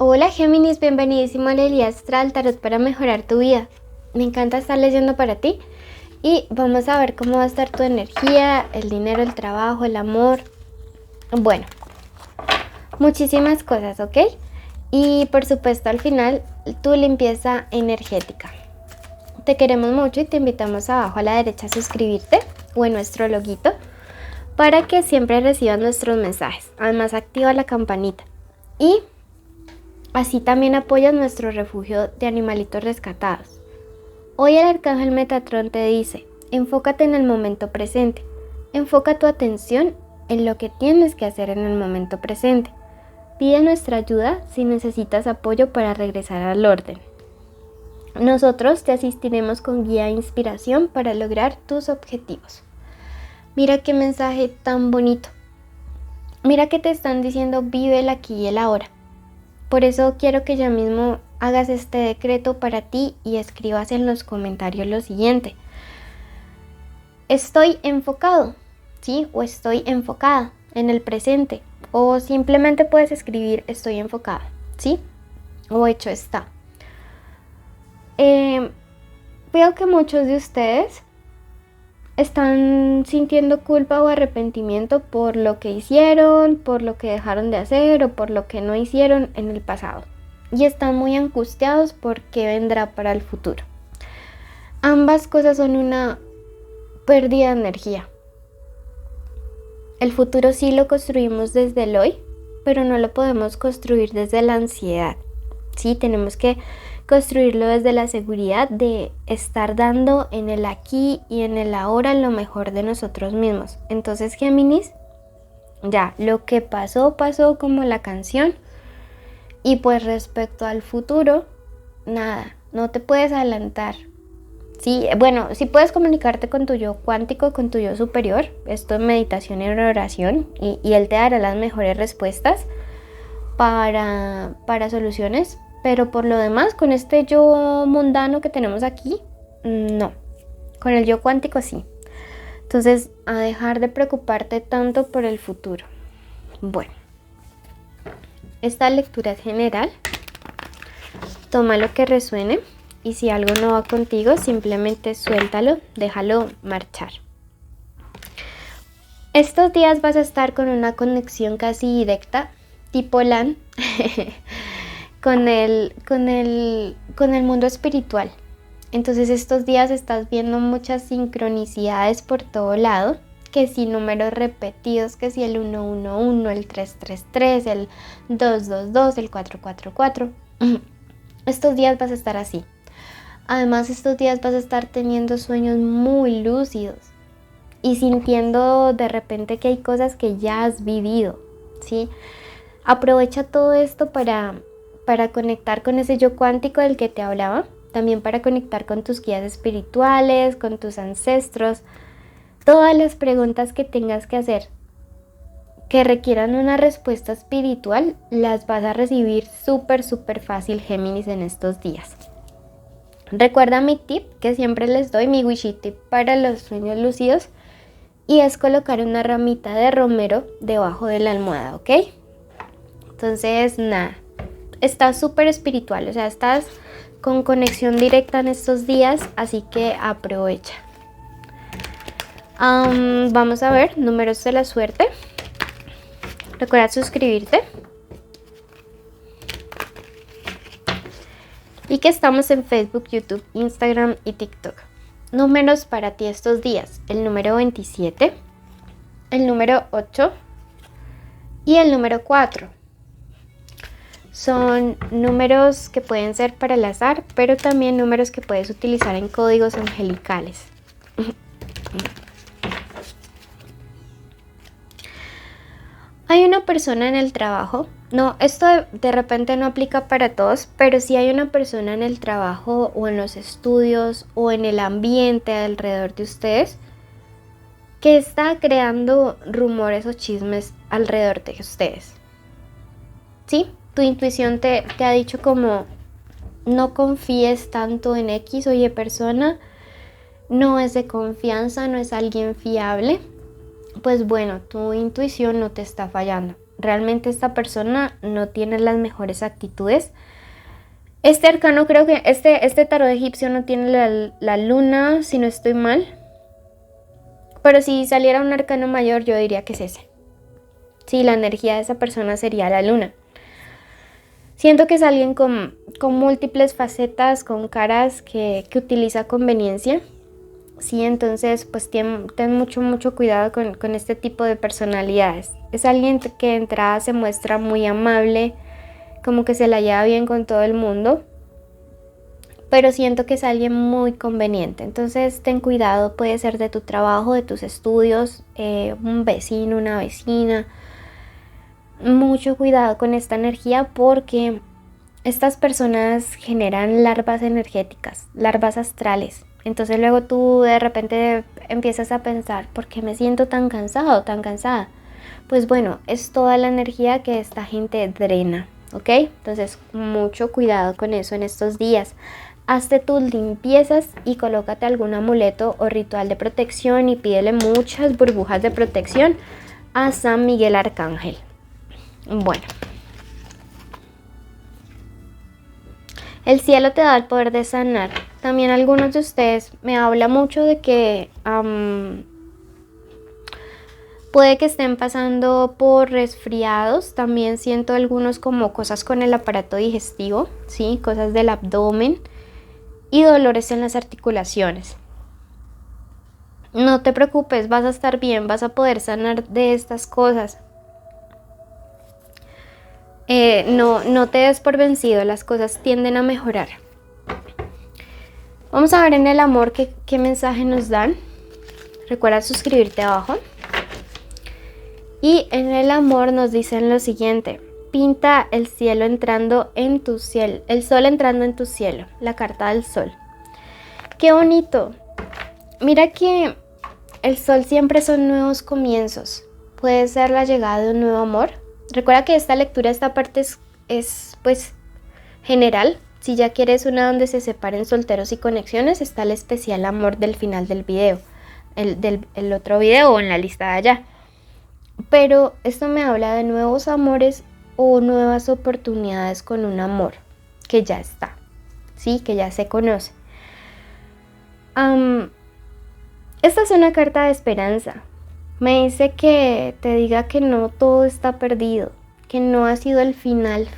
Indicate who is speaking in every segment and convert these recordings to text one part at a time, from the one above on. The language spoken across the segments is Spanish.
Speaker 1: Hola Géminis, bienvenidísimo a la Guía Astral Tarot para mejorar tu vida. Me encanta estar leyendo para ti y vamos a ver cómo va a estar tu energía, el dinero, el trabajo, el amor. Bueno, muchísimas cosas, ¿ok? Y por supuesto al final tu limpieza energética. Te queremos mucho y te invitamos abajo a la derecha a suscribirte o en nuestro loguito para que siempre recibas nuestros mensajes. Además activa la campanita y así también apoyas nuestro refugio de animalitos rescatados. Hoy el arcángel Metatrón te dice, enfócate en el momento presente. Enfoca tu atención en lo que tienes que hacer en el momento presente. Pide nuestra ayuda si necesitas apoyo para regresar al orden. Nosotros te asistiremos con guía e inspiración para lograr tus objetivos. Mira qué mensaje tan bonito. Mira que te están diciendo vive el aquí y el ahora. Por eso quiero que ya mismo hagas este decreto para ti y escribas en los comentarios lo siguiente. Estoy enfocado, ¿sí? O estoy enfocada en el presente. O simplemente puedes escribir estoy enfocada, ¿sí? O hecho está. Veo que muchos de ustedes están sintiendo culpa o arrepentimiento por lo que hicieron, por lo que dejaron de hacer o por lo que no hicieron en el pasado. Y están muy angustiados por qué vendrá para el futuro. Ambas cosas son una pérdida de energía. El futuro sí lo construimos desde el hoy, pero no lo podemos construir desde la ansiedad. Sí, tenemos que construirlo desde la seguridad de estar dando en el aquí y en el ahora lo mejor de nosotros mismos. Entonces, Géminis, ya, lo que pasó, pasó como la canción. Y pues respecto al futuro, nada, no te puedes adelantar. Sí, bueno, sí puedes comunicarte con tu yo cuántico, con tu yo superior. Esto es meditación y oración. Y él te dará las mejores respuestas para soluciones. Pero por lo demás, con este yo mundano que tenemos aquí, no. Con el yo cuántico sí. Entonces, a dejar de preocuparte tanto por el futuro. Bueno, esta lectura es general. Toma lo que resuene y si algo no va contigo, simplemente suéltalo, déjalo marchar. Estos días vas a estar con una conexión casi directa, tipo LAN, con el mundo espiritual. Entonces estos días estás viendo muchas sincronicidades por todo lado, que si números repetidos, que si el 111, el 333, el 222, el 444. Estos días vas a estar así. Además estos días vas a estar teniendo sueños muy lúcidos y sintiendo de repente que hay cosas que ya has vivido, ¿sí? Aprovecha todo esto para conectar con ese yo cuántico del que te hablaba, también para conectar con tus guías espirituales, con tus ancestros. Todas las preguntas que tengas que hacer que requieran una respuesta espiritual, las vas a recibir súper fácil, Géminis, en estos días. Recuerda mi tip que siempre les doy, mi wishy tip para los sueños lúcidos, y es colocar una ramita de romero debajo de la almohada, ¿ok? Entonces, nada, estás súper espiritual, o sea, estás con conexión directa en estos días, así que aprovecha. Vamos a ver números de la suerte. Recuerda suscribirte. Y que estamos en Facebook, YouTube, Instagram y TikTok. Números para ti estos días. El número 27, el número 8 y el número 4. Son números que pueden ser para el azar, pero también números que puedes utilizar en códigos angelicales. Hay una persona en el trabajo, no, esto de repente no aplica para todos, pero sí hay una persona en el trabajo o en los estudios o en el ambiente alrededor de ustedes que está creando rumores o chismes alrededor de ustedes. ¿Sí? Tu intuición te ha dicho como no confíes tanto en X o Y persona, no es de confianza, no es alguien fiable. Pues bueno, tu intuición no te está fallando. realmente esta persona no tiene las mejores actitudes. Este arcano, creo que este tarot egipcio no tiene la luna, si no estoy mal. Pero si saliera un arcano mayor, yo diría que es ese. Sí, la energía de esa persona sería la luna. Siento que es alguien con múltiples facetas, con caras que utiliza conveniencia. Sí, entonces pues ten mucho cuidado con este tipo de personalidades. Es alguien que de entrada se muestra muy amable, como que se la lleva bien con todo el mundo, pero siento que es alguien muy conveniente. Entonces ten cuidado, puede ser de tu trabajo, de tus estudios, un vecino, una vecina. Mucho cuidado con esta energía porque estas personas generan larvas energéticas, larvas astrales. Entonces luego tú de repente empiezas a pensar, ¿por qué me siento tan cansado, tan cansada? Pues bueno, es toda la energía que esta gente drena, ¿ok? Entonces mucho cuidado con eso en estos días. Hazte tus limpiezas y colócate algún amuleto o ritual de protección y pídele muchas burbujas de protección a San Miguel Arcángel. Bueno. El cielo te da el poder de sanar. También algunos de ustedes me habla mucho de que puede que estén pasando por resfriados. También siento algunos como cosas con el aparato digestivo, ¿sí? Cosas del abdomen y dolores en las articulaciones. No te preocupes, vas a estar bien, vas a poder sanar de estas cosas. No te des por vencido, las cosas tienden a mejorar. Vamos a ver en el amor qué mensaje nos dan. Recuerda suscribirte abajo. Y en el amor nos dicen lo siguiente: pinta el cielo entrando en tu cielo, el sol entrando en tu cielo, la carta del sol. ¡Qué bonito! Mira que el sol siempre son nuevos comienzos. Puede ser la llegada de un nuevo amor. Recuerda que esta lectura, esta parte es pues general. Si ya quieres una donde se separen solteros y conexiones, está el especial amor del final del video, el otro video o en la lista de allá. Pero esto me habla de nuevos amores o nuevas oportunidades con un amor que ya está, sí, que ya se conoce. Esta es una carta de esperanza. Me dice que te diga que no todo está perdido, que no ha sido el final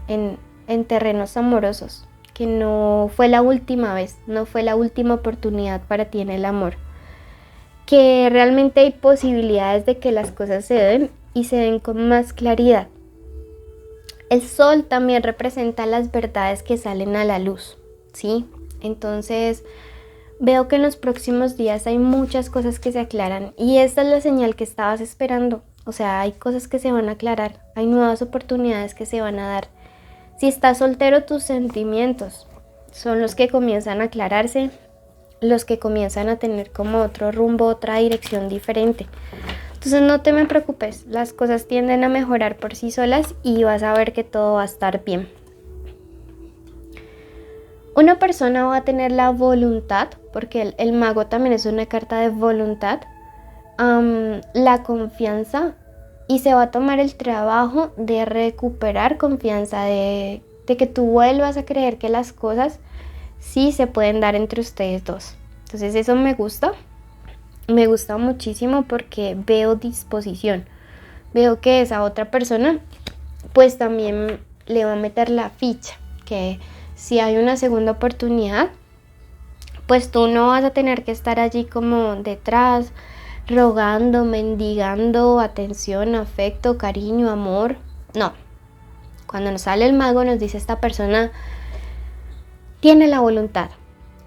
Speaker 1: en terrenos amorosos, que no fue la última vez, no fue la última oportunidad para ti en el amor, que realmente hay posibilidades de que las cosas se den y se den con más claridad. El sol también representa las verdades que salen a la luz, ¿sí? Entonces veo que en los próximos días hay muchas cosas que se aclaran y esta es la señal que estabas esperando. O sea, hay cosas que se van a aclarar, hay nuevas oportunidades que se van a dar. Si estás soltero, tus sentimientos son los que comienzan a aclararse, los que comienzan a tener como otro rumbo, otra dirección diferente. Entonces no te me preocupes, las cosas tienden a mejorar por sí solas y vas a ver que todo va a estar bien. Una persona va a tener la voluntad, porque el mago también es una carta de voluntad, la confianza, y se va a tomar el trabajo de recuperar confianza, de que tú vuelvas a creer que las cosas sí se pueden dar entre ustedes dos. Entonces eso me gusta muchísimo porque veo disposición, veo que esa otra persona pues también le va a meter la ficha, que si hay una segunda oportunidad, pues tú no vas a tener que estar allí como detrás, rogando, mendigando atención, afecto, cariño, amor. No. Cuando nos sale el mago nos dice esta persona tiene la voluntad.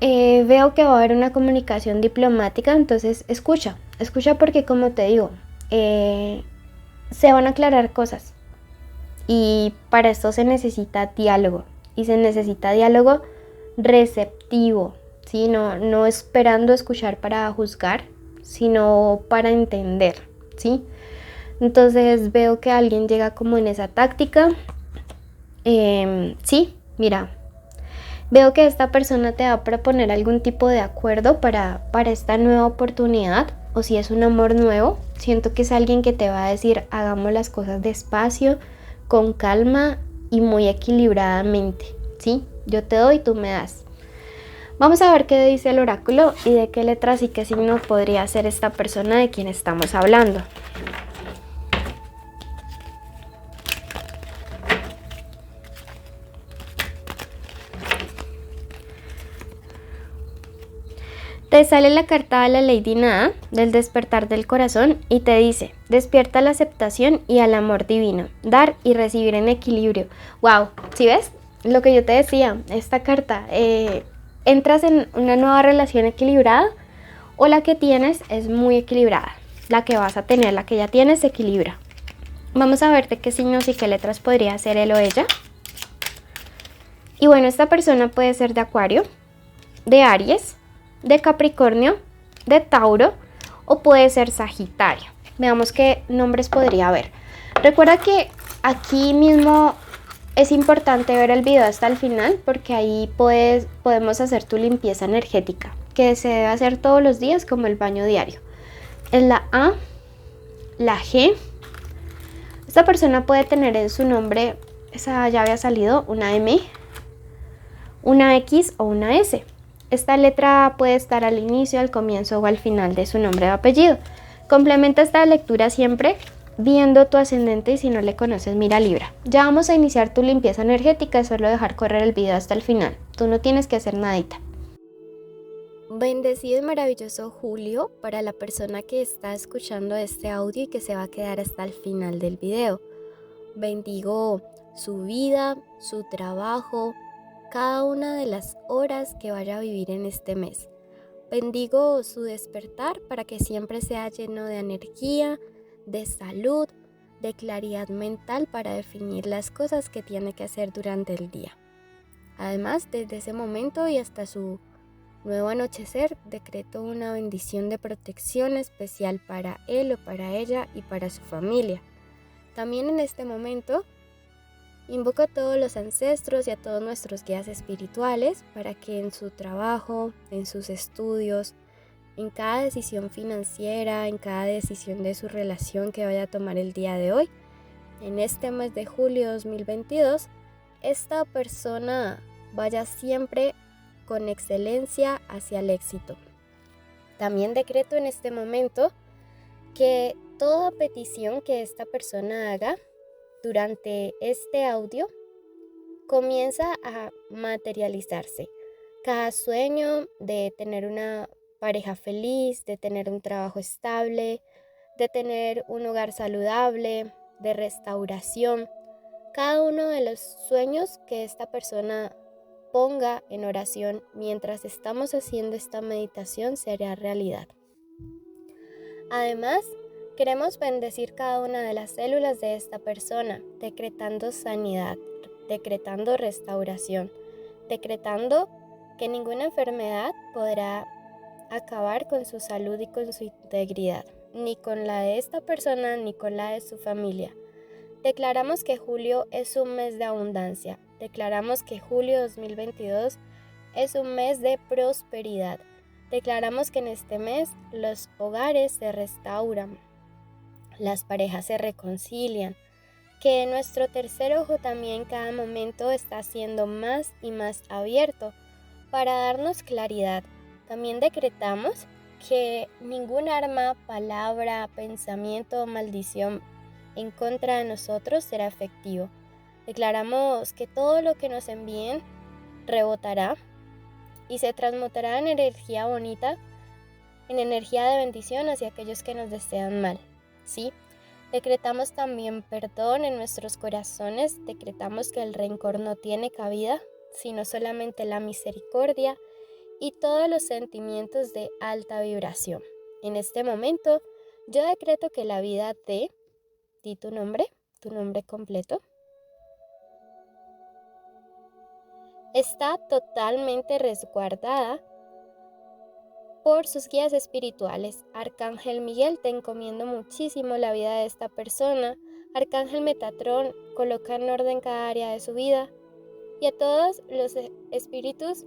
Speaker 1: Veo que va a haber una comunicación diplomática, entonces escucha porque como te digo, se van a aclarar cosas y para esto se necesita diálogo. Y se necesita diálogo receptivo, ¿sí? No esperando escuchar para juzgar, sino para entender, ¿sí? Entonces veo que alguien llega como en esa táctica. Sí, mira, veo que esta persona te va a proponer algún tipo de acuerdo para esta nueva oportunidad, o si es un amor nuevo, Siento que es alguien que te va a decir, hagamos las cosas despacio, con calma y muy equilibradamente, ¿sí? Yo te doy, tú me das. Vamos a ver qué dice el oráculo y de qué letras y qué signo podría ser esta persona de quien estamos hablando. Te sale la carta de la Lady Nada, del despertar del corazón, y te dice, despierta a la aceptación y al amor divino, dar y recibir en equilibrio. ¡Wow! ¿Sí ves? Lo que yo te decía, esta carta, entras en una nueva relación equilibrada o la que tienes es muy equilibrada. La que vas a tener, la que ya tienes, se equilibra. Vamos a ver de qué signos y qué letras podría ser él o ella. Y bueno, esta persona puede ser de Acuario, de Aries, de Capricornio, de Tauro o puede ser Sagitario. Veamos qué nombres podría haber. Recuerda que aquí mismo es importante ver el video hasta el final porque ahí podemos hacer tu limpieza energética, que se debe hacer todos los días como el baño diario. Es la A, la G. Esta persona puede tener en su nombre, esa ya había salido, una M, una X o una S. Esta letra puede estar al inicio, al comienzo o al final de su nombre o apellido. Complementa esta lectura siempre viendo tu ascendente y si no le conoces, mira Libra. Ya vamos a iniciar tu limpieza energética, es solo dejar correr el video hasta el final. Tú no tienes que hacer nadita. Bendecido y maravilloso Julio para la persona que está escuchando este audio y que se va a quedar hasta el final del video. Bendigo su vida, su trabajo, cada una de las horas que vaya a vivir en este mes. Bendigo su despertar para que siempre sea lleno de energía, de salud, de claridad mental para definir las cosas que tiene que hacer durante el día. Además, desde ese momento y hasta su nuevo anochecer, decreto una bendición de protección especial para él o para ella y para su familia. También en este momento, invoco a todos los ancestros y a todos nuestros guías espirituales para que en su trabajo, en sus estudios, en cada decisión financiera, en cada decisión de su relación que vaya a tomar el día de hoy, en este mes de julio 2022, esta persona vaya siempre con excelencia hacia el éxito. También decreto en este momento que toda petición que esta persona haga durante este audio comienza a materializarse. Cada sueño de tener una pareja feliz, de tener un trabajo estable, de tener un hogar saludable, de restauración. Cada uno de los sueños que esta persona ponga en oración mientras estamos haciendo esta meditación será realidad. Además, queremos bendecir cada una de las células de esta persona, decretando sanidad, decretando restauración, decretando que ninguna enfermedad podrá acabar con su salud y con su integridad, ni con la de esta persona ni con la de su familia. Declaramos que julio es un mes de abundancia. Declaramos que julio 2022 es un mes de prosperidad. Declaramos que en este mes los hogares se restauran, las parejas se reconcilian, que nuestro tercer ojo también cada momento está siendo más y más abierto para darnos claridad. También decretamos que ningún arma, palabra, pensamiento o maldición en contra de nosotros será efectivo. Declaramos que todo lo que nos envíen rebotará y se transmutará en energía bonita, en energía de bendición hacia aquellos que nos desean mal, ¿sí? Decretamos también perdón en nuestros corazones, decretamos que el rencor no tiene cabida, sino solamente la misericordia y todos los sentimientos de alta vibración. En este momento, yo decreto que la vida de, di tu nombre completo, está totalmente resguardada por sus guías espirituales. Arcángel Miguel, te encomiendo muchísimo la vida de esta persona. Arcángel Metatrón, coloca en orden cada área de su vida. Y a todos los espíritus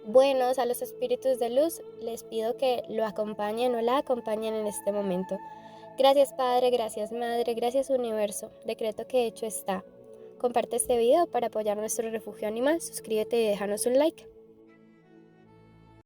Speaker 1: buenos, a los espíritus de luz, les pido que lo acompañen o la acompañen en este momento. Gracias Padre, gracias Madre, gracias Universo. Decreto que hecho está. Comparte este video para apoyar nuestro refugio animal. Suscríbete y déjanos un like.